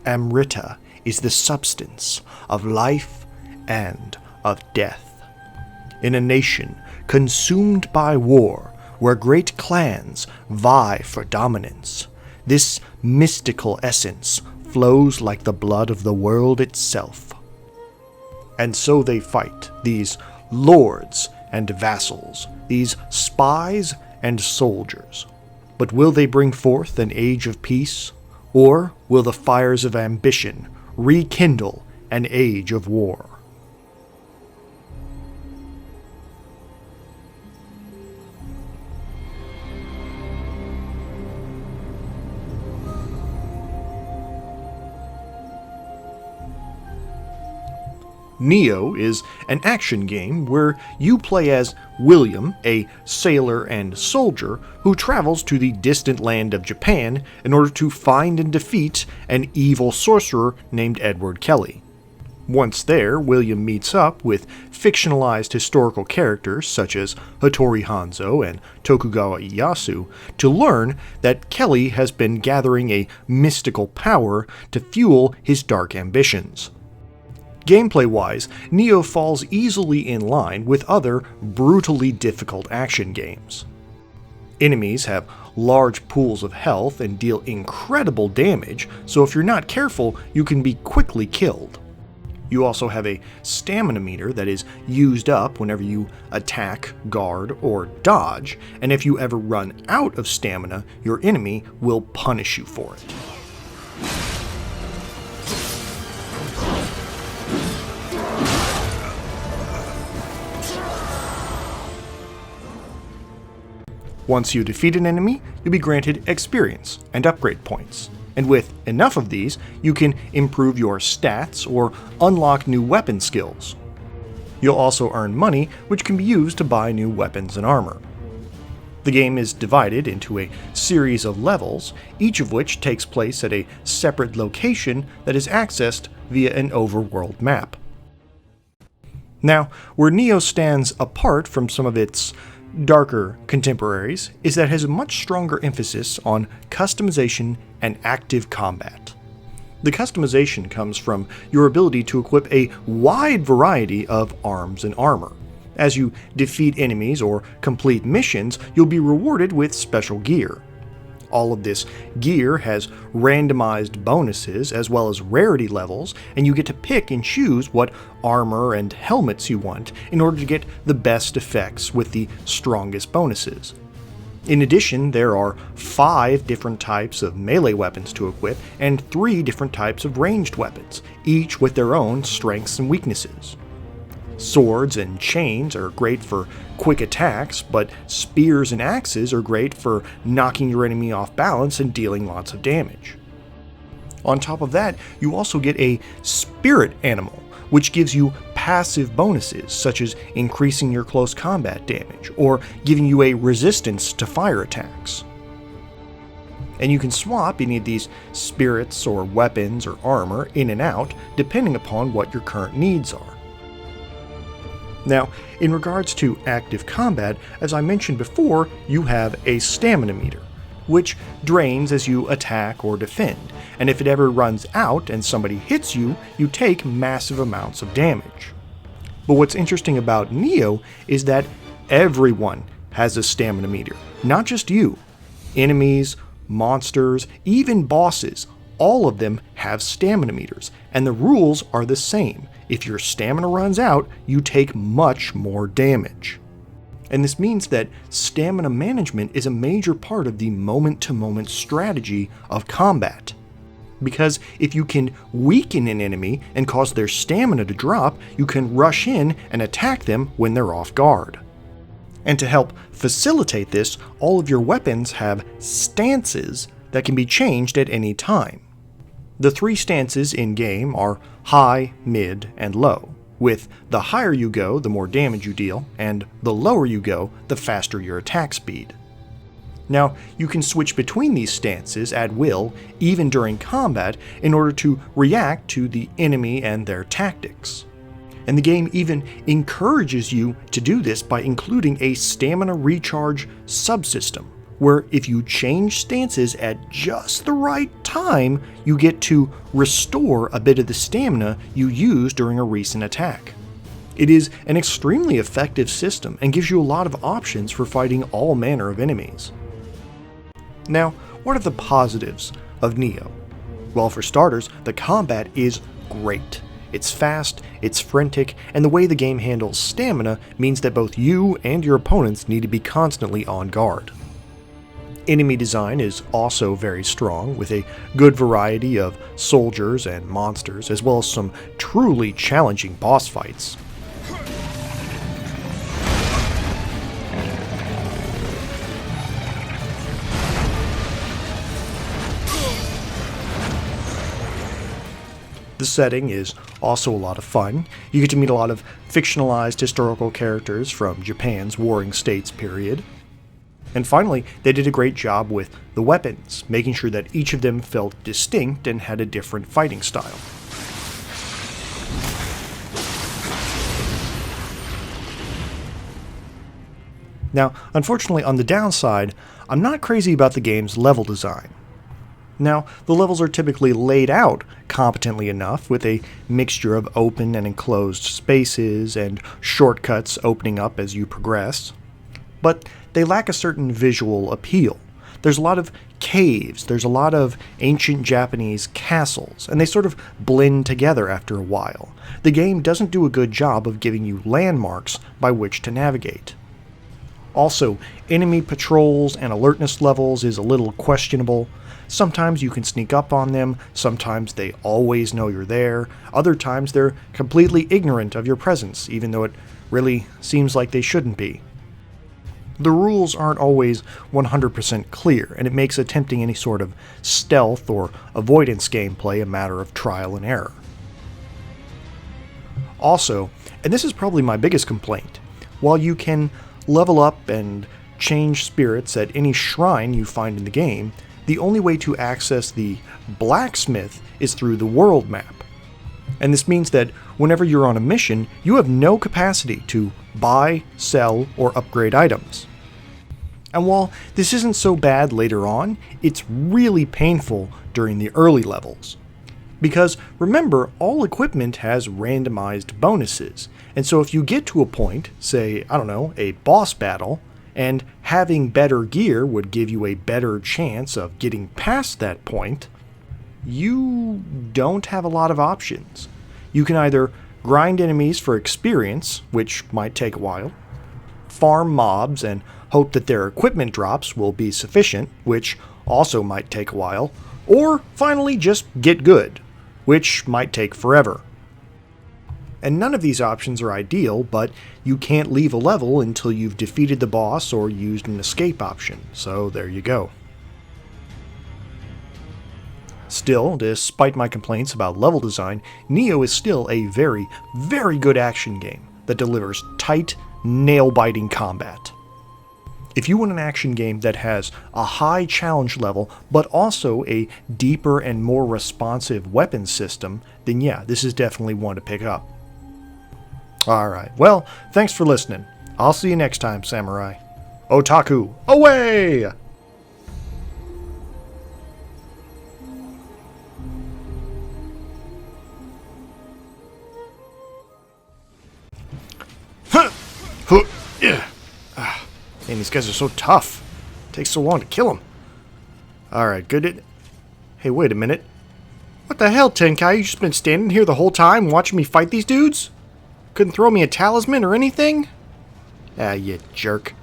Amrita is the substance of life and of death. In a nation consumed by war, where great clans vie for dominance, this mystical essence flows like the blood of the world itself. And so they fight, these lords and vassals, these spies and soldiers. But will they bring forth an age of peace? Or will the fires of ambition rekindle an age of war? Nioh is an action game where you play as William, a sailor and soldier who travels to the distant land of Japan in order to find and defeat an evil sorcerer named Edward Kelly. Once there, William meets up with fictionalized historical characters such as Hattori Hanzo and Tokugawa Ieyasu to learn that Kelly has been gathering a mystical power to fuel his dark ambitions. Gameplay-wise, Nioh falls easily in line with other brutally difficult action games. Enemies have large pools of health and deal incredible damage, so if you're not careful, you can be quickly killed. You also have a stamina meter that is used up whenever you attack, guard, or dodge, and if you ever run out of stamina, your enemy will punish you for it. Once you defeat an enemy, you'll be granted experience and upgrade points. And with enough of these, you can improve your stats or unlock new weapon skills. You'll also earn money, which can be used to buy new weapons and armor. The game is divided into a series of levels, each of which takes place at a separate location that is accessed via an overworld map. Now, where Nioh stands apart from some of its darker contemporaries is that it has a much stronger emphasis on customization and active combat. The customization comes from your ability to equip a wide variety of arms and armor. As you defeat enemies or complete missions, you'll be rewarded with special gear. All of this gear has randomized bonuses as well as rarity levels, and you get to pick and choose what armor and helmets you want in order to get the best effects with the strongest bonuses. In addition, there are 5 different types of melee weapons to equip and 3 different types of ranged weapons, each with their own strengths and weaknesses. Swords and chains are great for quick attacks, but spears and axes are great for knocking your enemy off balance and dealing lots of damage. On top of that, you also get a spirit animal, which gives you passive bonuses such as increasing your close combat damage or giving you a resistance to fire attacks. And you can swap any of these spirits or weapons or armor in and out depending upon what your current needs are. Now, in regards to active combat, as I mentioned before, you have a stamina meter, which drains as you attack or defend, and if it ever runs out and somebody hits you, you take massive amounts of damage. But what's interesting about Nioh is that everyone has a stamina meter, not just you. Enemies, monsters, even bosses, all of them have stamina meters, and the rules are the same. If your stamina runs out, you take much more damage. And this means that stamina management is a major part of the moment-to-moment strategy of combat. Because if you can weaken an enemy and cause their stamina to drop, you can rush in and attack them when they're off guard. And to help facilitate this, all of your weapons have stances that can be changed at any time. The 3 stances in-game are high, mid, and low, with the higher you go, the more damage you deal, and the lower you go, the faster your attack speed. Now, you can switch between these stances at will, even during combat, in order to react to the enemy and their tactics. And the game even encourages you to do this by including a stamina recharge subsystem, where if you change stances at just the right time, you get to restore a bit of the stamina you used during a recent attack. It is an extremely effective system and gives you a lot of options for fighting all manner of enemies. Now, what are the positives of Nioh? Well, for starters, the combat is great. It's fast, it's frantic, and the way the game handles stamina means that both you and your opponents need to be constantly on guard. Enemy design is also very strong, with a good variety of soldiers and monsters, as well as some truly challenging boss fights. The setting is also a lot of fun. You get to meet a lot of fictionalized historical characters from Japan's Warring States period. And finally, they did a great job with the weapons, making sure that each of them felt distinct and had a different fighting style. Now, unfortunately, on the downside, I'm not crazy about the game's level design. Now, the levels are typically laid out competently enough, with a mixture of open and enclosed spaces and shortcuts opening up as you progress, but they lack a certain visual appeal. There's a lot of caves, there's a lot of ancient Japanese castles, and they sort of blend together after a while. The game doesn't do a good job of giving you landmarks by which to navigate. Also, enemy patrols and alertness levels is a little questionable. Sometimes you can sneak up on them, sometimes they always know you're there, other times they're completely ignorant of your presence, even though it really seems like they shouldn't be. The rules aren't always 100% clear, and it makes attempting any sort of stealth or avoidance gameplay a matter of trial and error. Also, and this is probably my biggest complaint, while you can level up and change spirits at any shrine you find in the game, the only way to access the blacksmith is through the world map. And this means that whenever you're on a mission, you have no capacity to buy, sell, or upgrade items. And while this isn't so bad later on, it's really painful during the early levels. Because remember, all equipment has randomized bonuses, and so if you get to a point, say, I don't know, a boss battle, and having better gear would give you a better chance of getting past that point, you don't have a lot of options. You can either grind enemies for experience, which might take a while, farm mobs and hope that their equipment drops will be sufficient, which also might take a while, or finally just get good, which might take forever. And none of these options are ideal, but you can't leave a level until you've defeated the boss or used an escape option, so there you go. Still, despite my complaints about level design, Nioh is still a very, very good action game that delivers tight, nail-biting combat. If you want an action game that has a high challenge level, but also a deeper and more responsive weapon system, then yeah, this is definitely one to pick up. Alright, well, thanks for listening. I'll see you next time, Samurai. Otaku, away! Man, these guys are so tough. It takes so long to kill them. Alright, good. Hey, wait a minute. What the hell, Tenkai? You just been standing here the whole time watching me fight these dudes? Couldn't throw me a talisman or anything? Ah, you jerk.